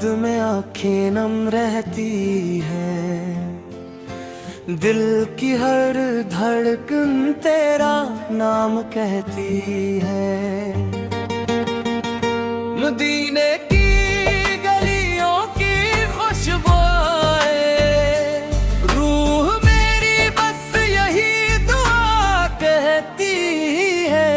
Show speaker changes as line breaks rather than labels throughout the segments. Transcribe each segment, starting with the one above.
याद में आंखें नम रहती है, दिल की हर धड़कन तेरा नाम कहती है। मदीने की गलियों की खुशबू रूह मेरी बस यही दुआ कहती है।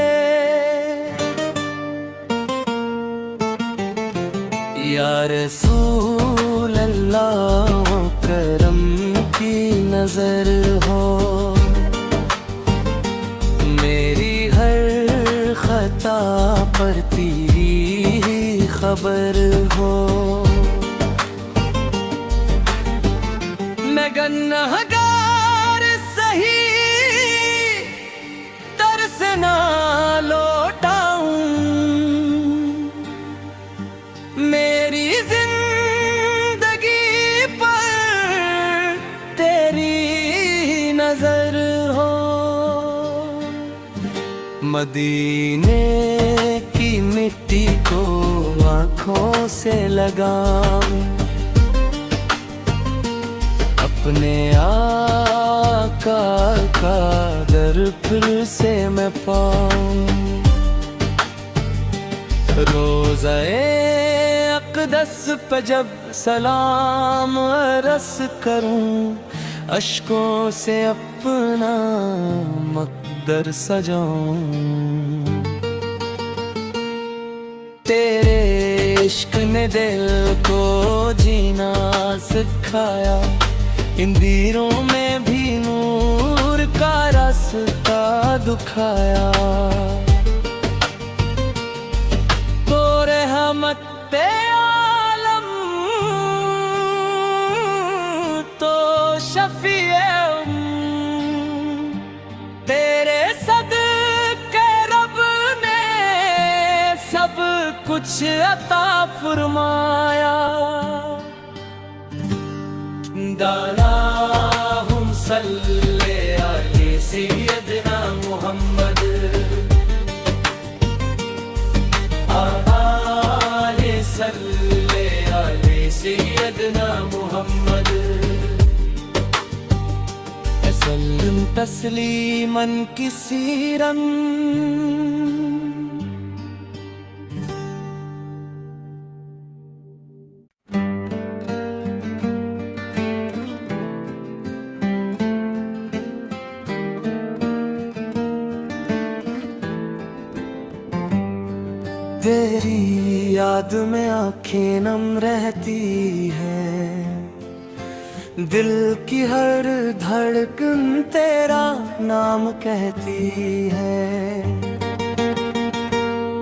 या रसूल अल्लाह करम की नजर हो, मेरी हर खता पर तेरी खबर हो। मैं गुनहगार सही तरस ना लौटाऊं, मेरी जिंदगी पर तेरी नजर हो। मदीने की मिट्टी को आँखों से लगाऊं, अपने आका का दर फिर से मैं पाऊं। रोज़े अक़दस पे जब सलाम रस करूं, अश्कों से अपना मक़दर सजाऊं। तेरे इश्क ने दिल को जीना सिखाया, इन दीरों में भी नूर का रास्ता दिखाया। तो रहमते आलम तो शफीए तेरे सदके रब ने सब कुछ अता फरमाया। दालाहुम सल्ले अले सय्यदना मुहम्मद, आले सल्ले अले सय्यदना मुहम्मद। सल्लम तस्लीमन कसीरन। तेरी याद में आंखें नम रहती है, दिल की हर धड़कन तेरा नाम कहती है।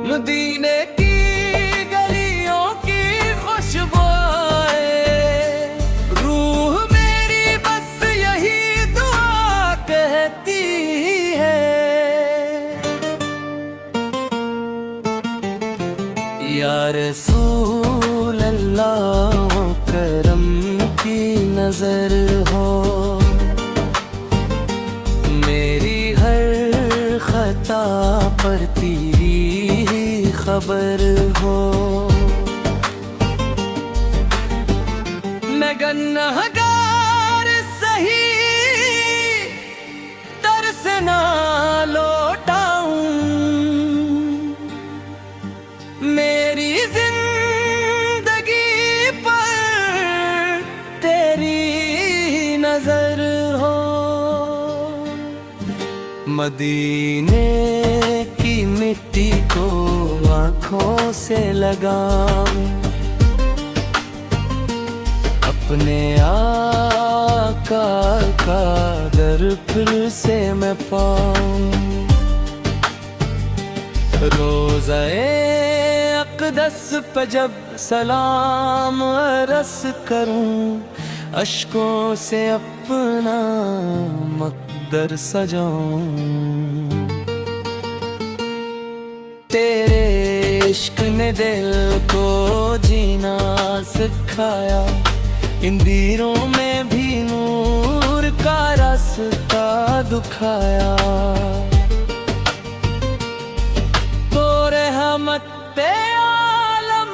मदीने की गलियों की खुशबू रूह मेरी बस यही दुआ कहती है। या रसूल अल्लाह करम की नजर हो, मेरी हर खता पर तेरी खबर हो। मैं गुनहगार सही तरस ना लौटाऊं, मेरी जिंदगी पर तेरी नजर हो। मदीने की मिट्टी को आँखों से लगाऊं, अपने आका का दर फिर से मैं पाऊं। रोज़े अक़दस पे जब सलाम रस करूं, अश्कों से अपना मक़दर सजाऊं। तेरे इश्क ने दिल को जीना सिखाया, इन दीरों में भी नूर का रास्ता दिखाया। तो रहमते आलम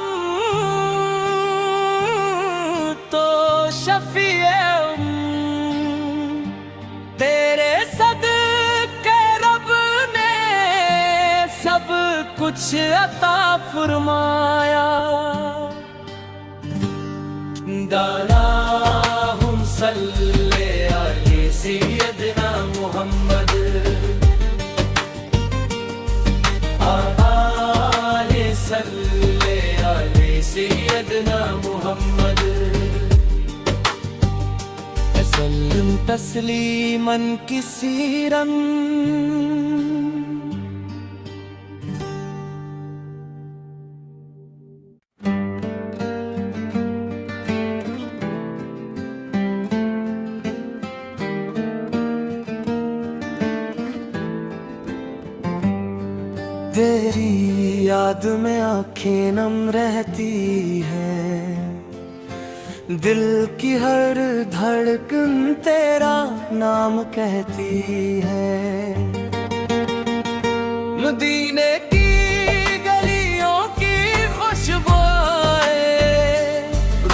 शफीए तेरे सदके रब ने सब कुछ अता फरमाया। दालाहुम सल्ले अला सय्यदना मुहम्मद आले सल्ले अला सय्यदना मुहम्मद सल्लम तस्लीमन कसीरन। तेरी याद में आँखें नम रहती है, दिल की हर धड़कन तेरा नाम कहती है। मदीने की गलियों की खुशबुएं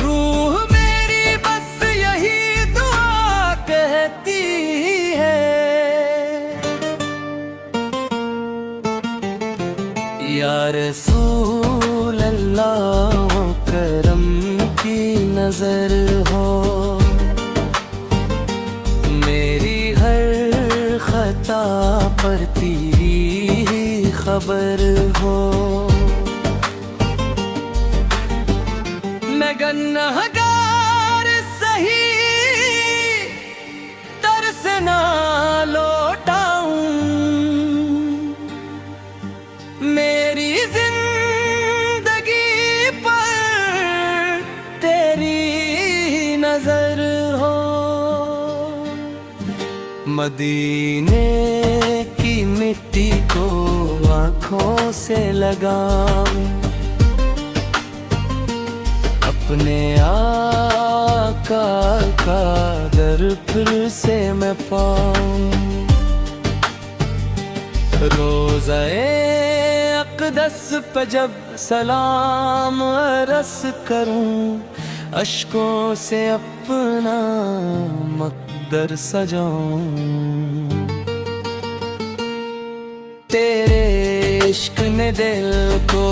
रूह मेरी बस यही दुआ कहती है। या रसूल अल्लाह करम की नजर हो, मेरी हर खता पर तेरी ही खबर हो। मैं गुनहगार सही तरस ना लौटाऊं, मेरी जिंदगी पर तेरी नजर हो। मदीने की मिट्टी को आँखों से लगाऊं, अपने आका का दर फिर से मैं पाऊं। रोज़े अक़दस पे जब सलाम अर्ज़ करूं, अश्कों से अपना मक़दर सजाऊं। तेरे इश्क ने दिल को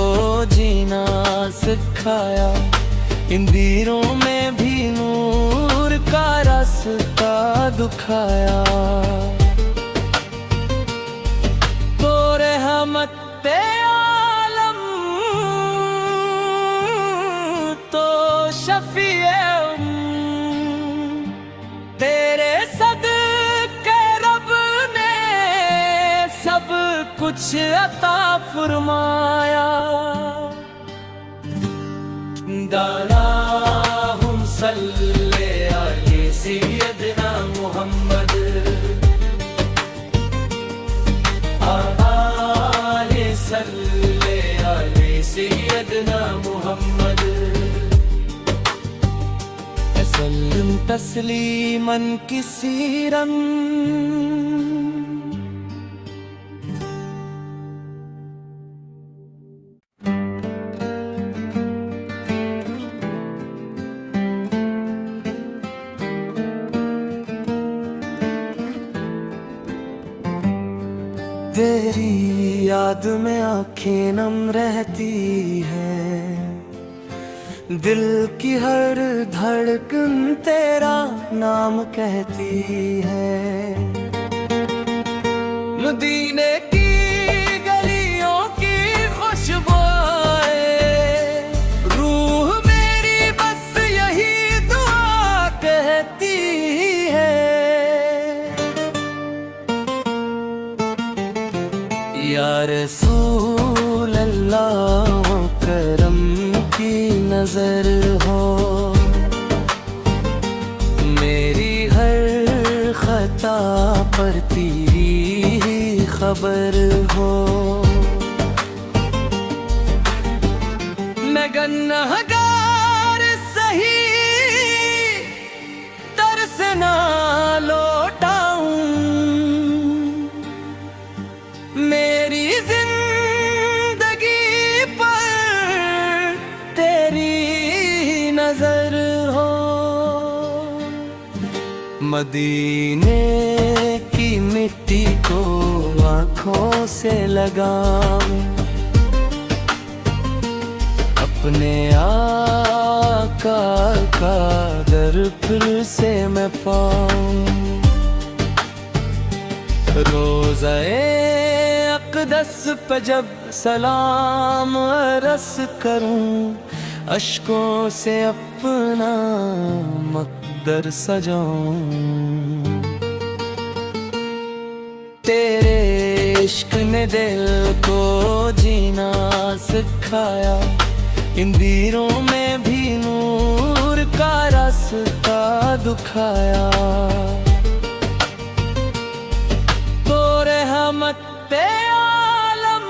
जीना सिखाया, इन दीरों में भी नूर का रास्ता दिखाया। रहमते आलम तो शफीए तेरे सदके रब ने सब कुछ अता फरमाया। दालाहुम सल्ले अला सय्यदना मुहम्मद सल्ले अला सय्यदना मुहम्मद सल्लम तस्लीमन कसीरन। तेरी याद में आँखें नम रहती है, दिल की हर धड़कन तेरा नाम कहती है। मदीने की गलियों की खुशबुएं रूह मेरी बस यही दुआ कहती है। या रसूल अल्लाह करम की नजर हो, मेरी हर खता पर तेरी ही खबर हो। मैं गुनहगार सही तरस ना लौटाऊं, मेरी जिंदगी पर तेरी नजर हो। मदीने की मिट्टी को आँखों से लगाऊं, अपने आका का दर फिर से मैं पाऊं। रोज़े अक़दस पे जब सलाम अर्ज़ करूं, अश्कों से अपना मक़दर सजाऊं। तेरे इश्क ने दिल को जीना सिखाया, इन दीरों में भी नूर का रास्ता दिखाया। तो रहमते आलम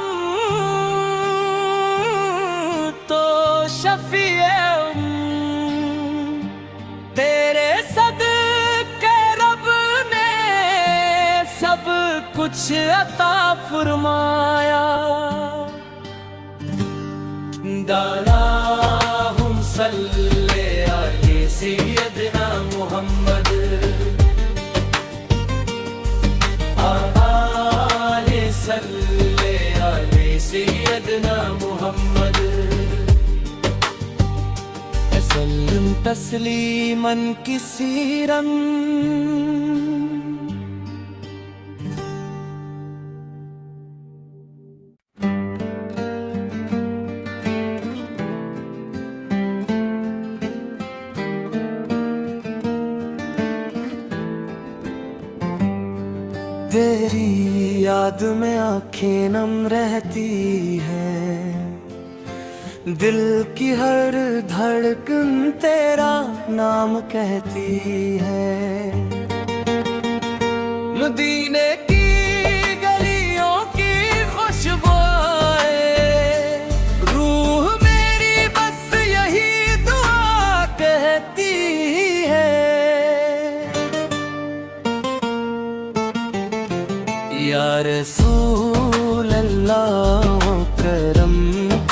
तो शफीए तेरे सदके रब ने सब कुछ अता फरमाया। दालाहुम सल्ले अले सय्यदना मुहम्मद, आले सल्ले अले सय्यदना मुहम्मद, सल्लम तस्लीमन कसीरन। तेरी याद में आँखें नम रहती है, दिल की हर धड़कन तेरा नाम कहती है। मदीने की गलियों की खुशबुएं, रूह मेरी बस यही दुआ कहती है। या रसूल अल्लाह करम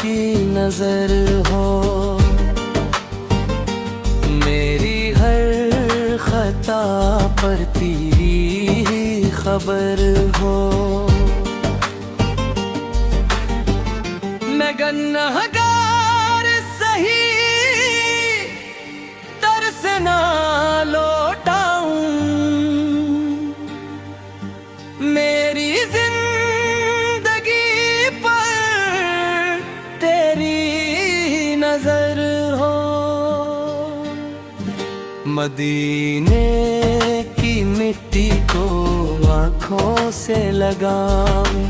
की नजर हो, मेरी हर खता पर तेरी ही खबर हो। मैं गुनहगार सही तरस ना लौटाऊं, मेरी जिंदगी पर तेरी नजर हो। मदीने की मिट्टी को आँखों से लगाऊं,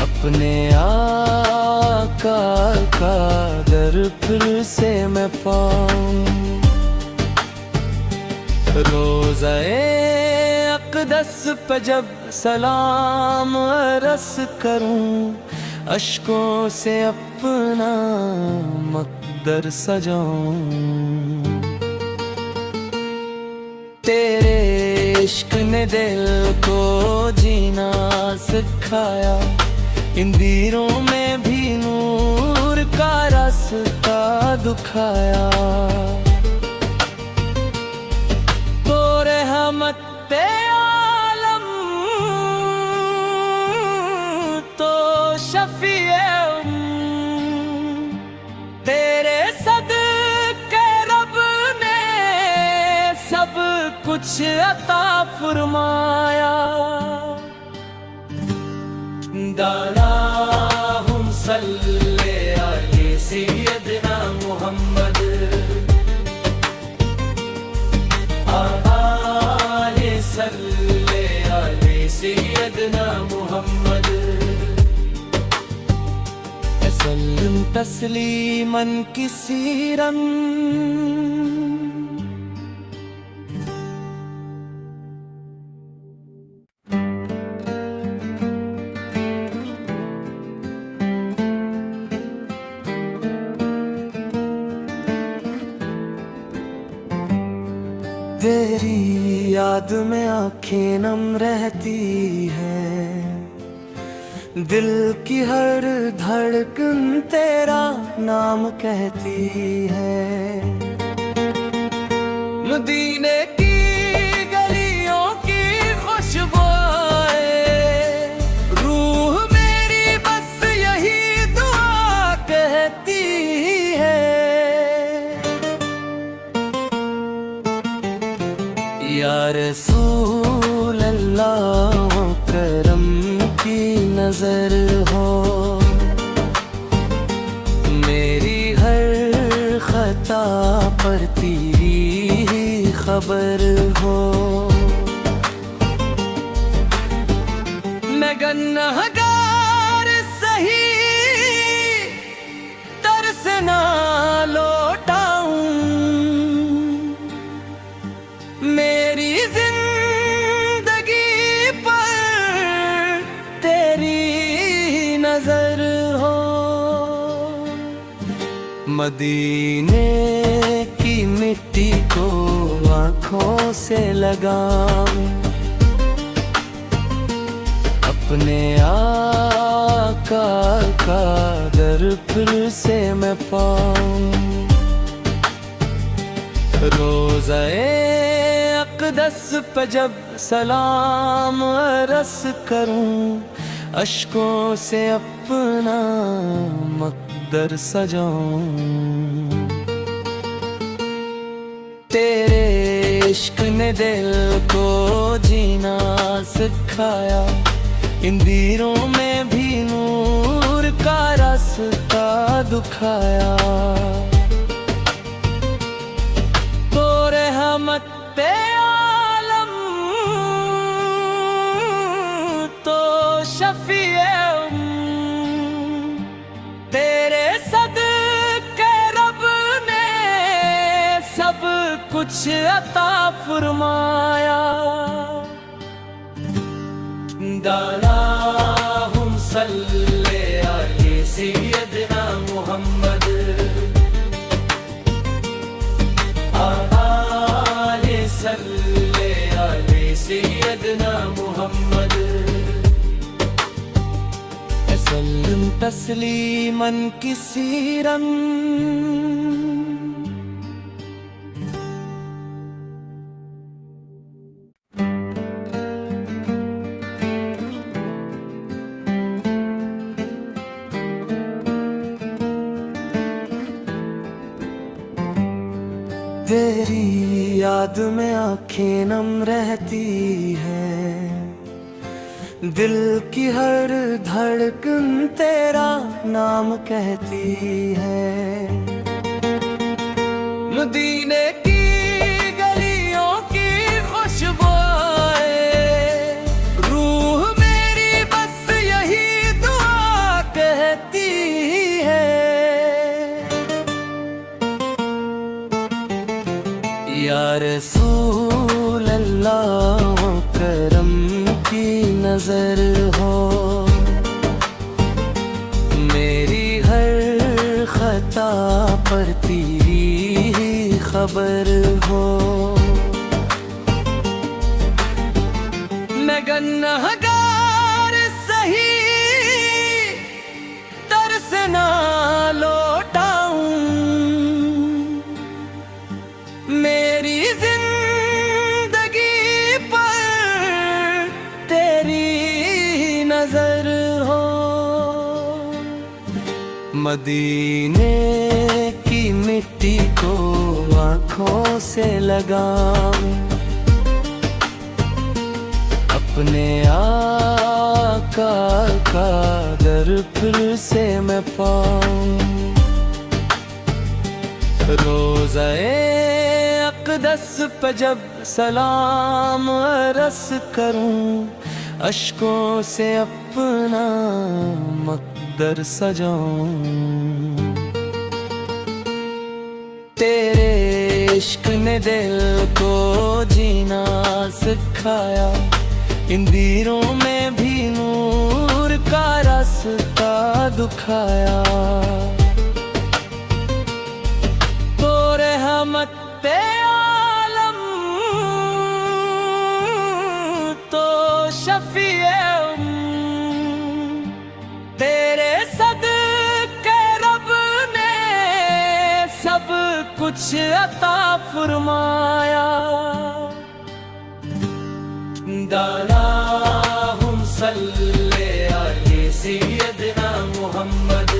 अपने आका का दर फिर से मैं पाऊं। रोज़े अक़दस पे जब सलाम अर्ज़ करूं, अश्कों से अपना मक़दर सजाऊं। तेरे इश्क ने दिल को जीना सिखाया, इन दीरों में भी नूर का रास्ता दिखाया। तो रहमते आलम तो शफीए तेरे सदके रब ने सब कुछ अता फरमाया। दालाहुम सल्ले अले सय्यदना मुहम्मद, आले सल्ले अले सय्यदना मुहम्मद, सल्लम तस्लीमन कसीरन। तेरी याद में आँखें नम रहती है, दिल की हर धड़कन तेरा नाम कहती है। या रसूल अल्लाह करम की नजर हो, मेरी हर खता पर तेरी ही खबर हो। मैं गुनहगार सही तरस ना लौटाऊं, मेरी जिंदगी पर तेरी नजर हो। मदीने की मिट्टी को आँखों से लगाऊं, अपने आका का दर फिर से मैं पाऊं। रोज़े अक़दस पे जब सलाम अर्ज़ करूं, अश्कों से अपना मक़दर सजाऊं। तेरे इश्क ने दिल को जीना सिखाया, इन दीरों में भी नूर का रास्ता दिखाया। तो रहमत आलम तो शफीए तेरे सदके रब ने सब कुछ अता फरमाया। दालाहुम सल्ले अलैहि सय्यदना मुहम्मद, आले सल्ले अलैहि सय्यदना मुहम्मद। सल्लम तस्लीमन कसीरन। तेरी याद में आँखें नम रहती है, दिल की हर धड़कन तेरा नाम कहती है। मदीने की गलियों की खुशबुएं, रूह मेरी बस यही दुआ कहती है। या रसूल अल्लाह करम की नजर हो, मेरी हर खता पर तेरी ही खबर हो। मैं गुनहगार सही तरस ना लौटाऊं, मेरी जिंदगी पर तेरी नजर हो। मदीने की मिट्टी को आँखों से लगाऊं, अपने आका का दर फिर से मैं पाऊं। रोज़े अक़दस पे जब सलाम अर्ज़ करूं, अश्कों से अपना मक़दर सजाऊं। तेरे इश्क ने दिल को जीना सिखाया, इन दीरों में भी नूर का रास्ता दिखाया। तो रहमत आलम तो शफीए तेरे सदके रब ने सब कुछ अता फरमाया। दालाहुम सल्ले अलैहि सय्यदना मुहम्मद,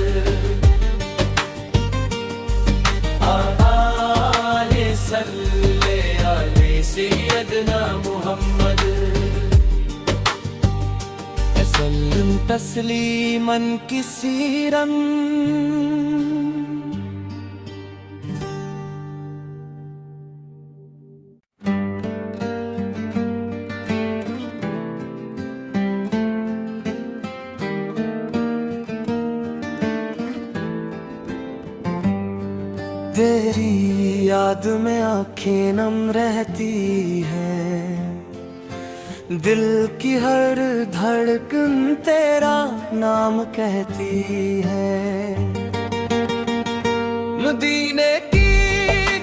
आले सल्ले अलैहि सैयदना मोहम्मद। सल्लम तस्लीमन कसीरन। तेरी याद में आँखें नम रहती हैं, दिल की हर धड़कन तेरा नाम कहती है। मदीने की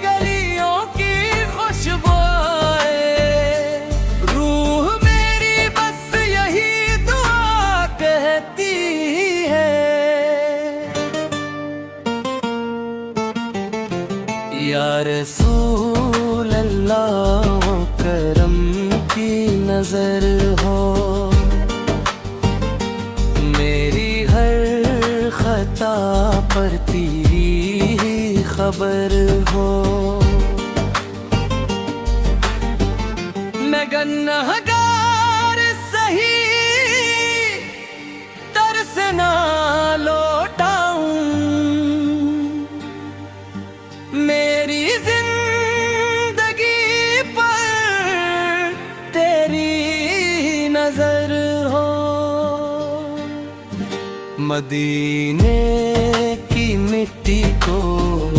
गलियों की खुशबुएं, रूह मेरी बस यही दुआ कहती है। या रसूल अल्लाह करम की नजर हो, मेरी हर खता पर तेरी ही खबर हो। मैं गुनहगार सही तरस ना लौटाऊं, मेरी जिंदगी पर तेरी नजर हो। मदीने की मिट्टी को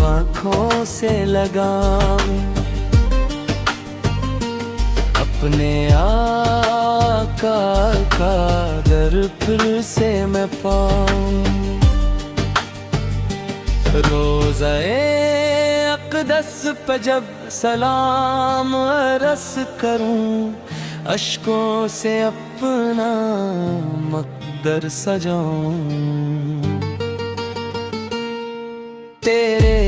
आँखों से लगाऊं, अपने आका का दर फिर से मैं पाऊं। रोज़े अक़दस पे जब सलाम रस करूं, अश्कों से अपना मक़दर सजाऊं। तेरे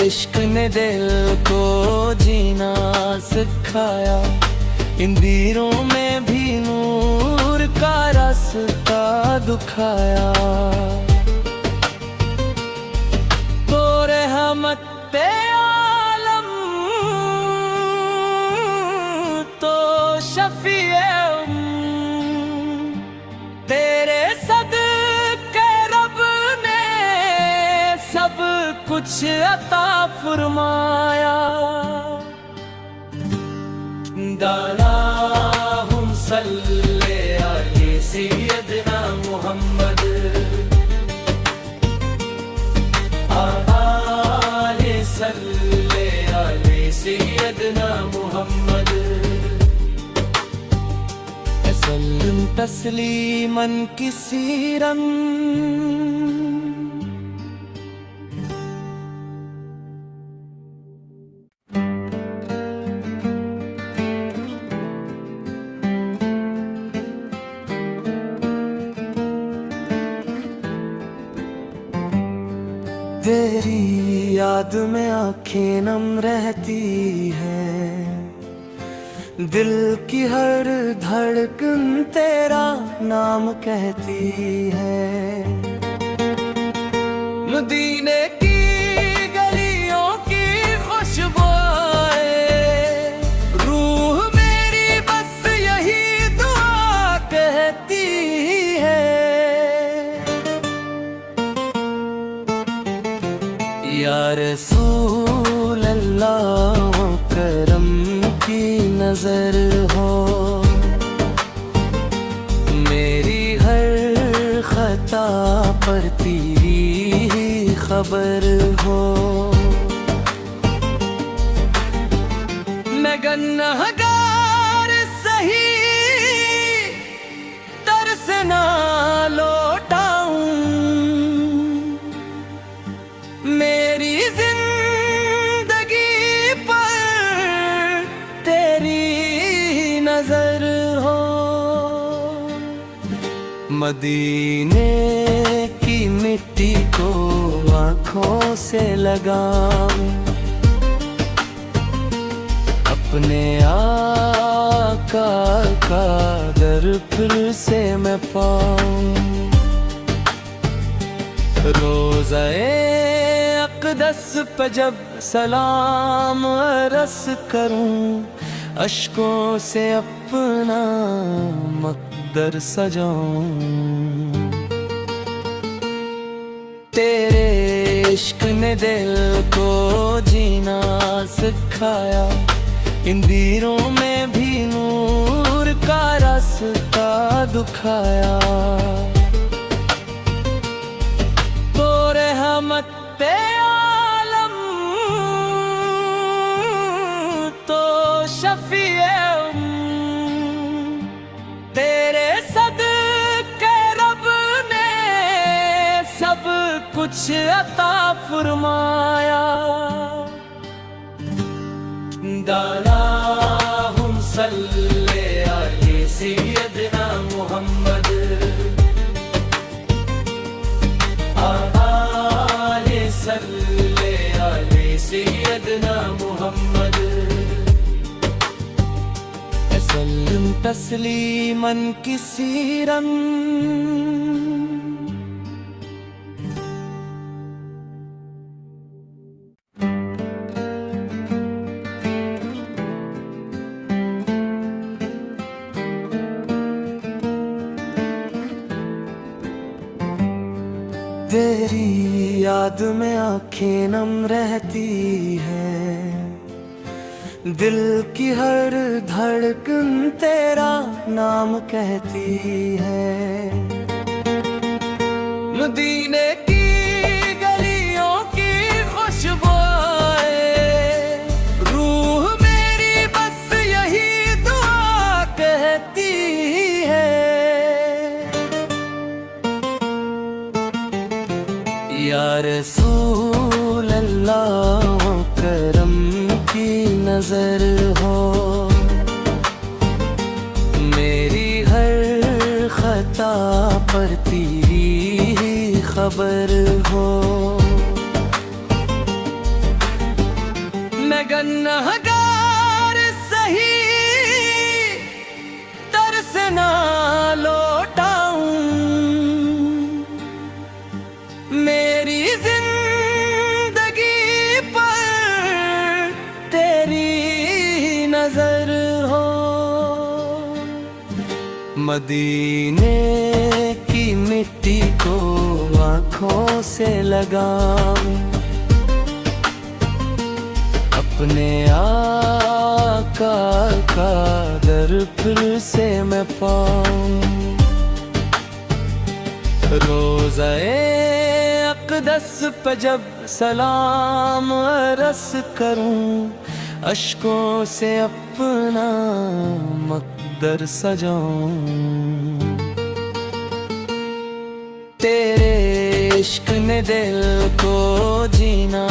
इश्क ने दिल को जीना सिखाया, इन दीरों में भी नूर का रास्ता दिखाया। तो रहमते आलम तो शफीए तेरे सदके रब ने सब कुछ अता फरमाया। दालाहुम सल्ले अलैहि सैयदना मोहम्मद। आले सल्ले अलैहि सैयदना मोहम्मद। सल्लम तस्लीमन कसीरन। तेरी याद में आँखें नम रहती हैं, दिल की हर धड़कन तेरा नाम कहती है। मदीने की गलियों की खुशबुएं, रूह मेरी बस यही दुआ कहती है। या रसूल अल्लाह करम की नजर हो, मेरी हर खता पर तेरी ही खबर हो। मैं गुनहगार सही तरस ना लौटाऊं, मेरी जिंदगी पर तेरी नजर हो। मदीने की मिट्टी को आँखों से लगाऊं, अपने आका का दर फिर से मैं पाऊं। रोज़े अक़दस पे जब सलाम रस करूं, अश्कों से अपना मकदर सजाऊं। तेरे इश्क ने दिल को जीना सिखाया, इन दीरों में भी नूर का रास्ता दिखाया। तो रहमत आलम तो शफीए तेरे सदके रब ने सब कुछ अता फरमाया। दालाहुम सल्ले अलैहि सय्यदना मुहम्मद आले सल्ले अलैहि सय्यदना मुहम्मद सल्लम तस्लीमन कसीरन। तेरी याद में आंखें नम रहती है, दिल की हर धड़कन तेरा नाम कहती है। मदीने की गलियों की खुशबू रूह मेरी बस यही दुआ कहती है। या रसूल अल्लाह करम की नजर हो, मेरी हर खता पर तेरी ही खबर हो। मैं गुनहगार सही तरस ना लौटाऊं, मेरी जिंदगी पर तेरी नजर हो। मदीने की मिट्टी को आँखों से लगाऊं, अपने आका का दर फिर से मैं पाऊं। रोज़े अक़दस पे जब सलाम अर्ज़ करूं, अश्कों से अपना मकदर सजाऊं। तेरे इश्क ने दिल को जीना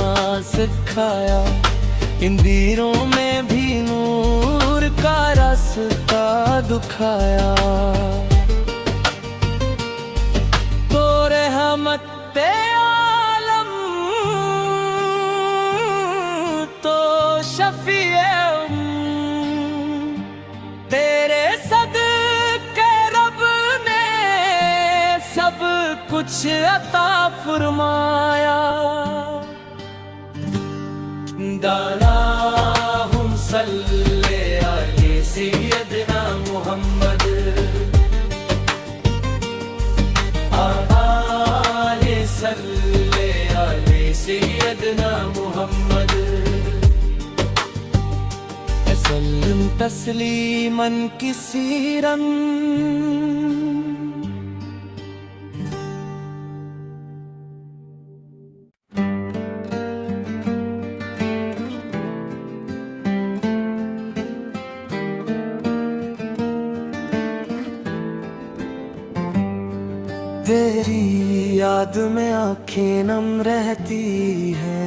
सिखाया, इन दीरों में भी नूर का रास्ता दिखाया। तो रहमत आलम तो शफीए तेरे सदके रब ने सब कुछ अता फरमाया। दालाहुम सल्ले अलैहि सय्यदना मुहम्मद आले सल्ले अलैहि सय्यदना मुहम्मद सल्लम तस्लीमन कसीरन। तेरी याद में आंखें नम रहती है,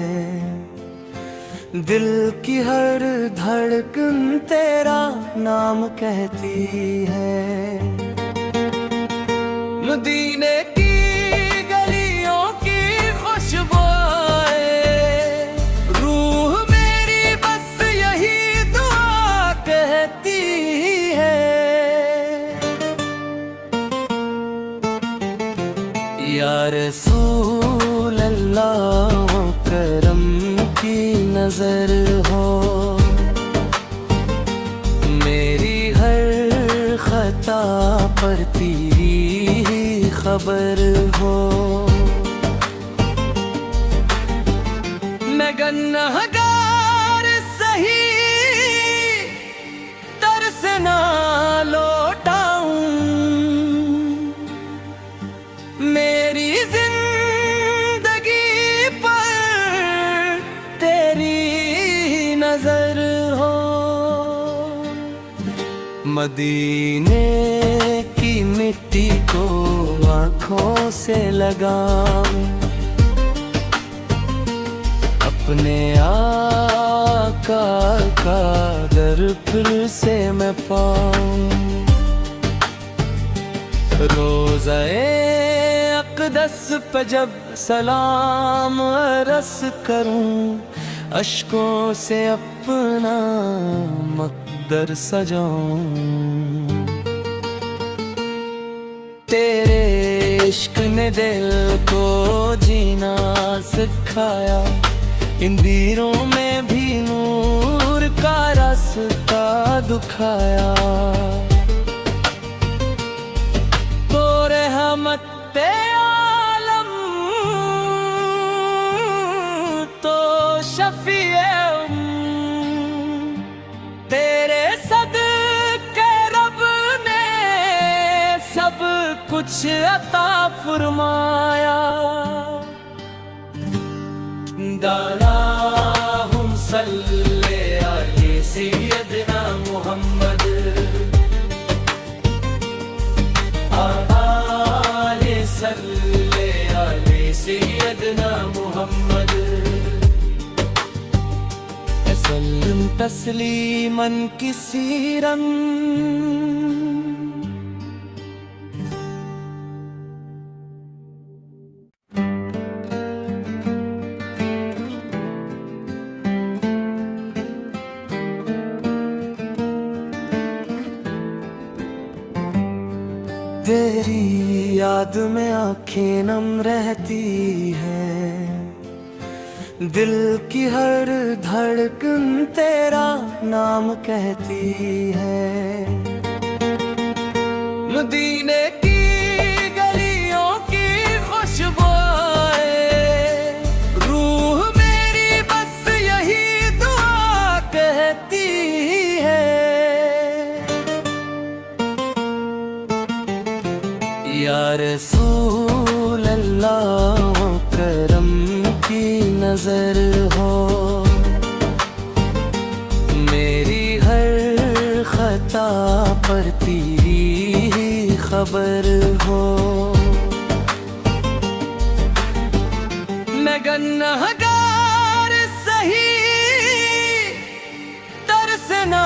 दिल की हर धड़कन तेरा नाम कहती है। मदीने की गलियों की खुशबू रूह मेरी बस यही दुआ कहती है। या रसूल अल्लाह करम की नजर हो, तेरी ही खबर हो। मैं गुनहगार सही तरस ना लौटाऊं, मेरी जिंदगी पर तेरी नजर हो। मदीने की मिट्टी को आँखों से लगाऊं, अपने आका का दर फिर से मैं पाऊं। रोज़े अक़दस पे जब सलाम अर्ज़ करूं, अश्कों से अपना मक़दर सजाऊं। तेरे इश्क ने दिल को जीना सिखाया, इन दीरों में भी नूर का रास्ता दिखाया। तो रहमते आलम तो शफ़ीए तेरे सदके रब ने सब कुछ अता फरमाया। दालाहुम सल्ले अलैहि सय्यदना मुहम्मद, आले सल्ले अलैहि सय्यदना मुहम्मद, सल्लम तस्लीमन कसीरन। तेरी याद में आँखें नम रहती है, दिल की हर धड़कन तेरा नाम कहती है। मदीने की गलियों की खुशबुएं, रूह मेरी बस यही दुआ कहती है। या रसूल अल्लाह करम की नजर हो, मेरी हर खता पर तेरी ही खबर हो। मैं गुनहगार सही तरस ना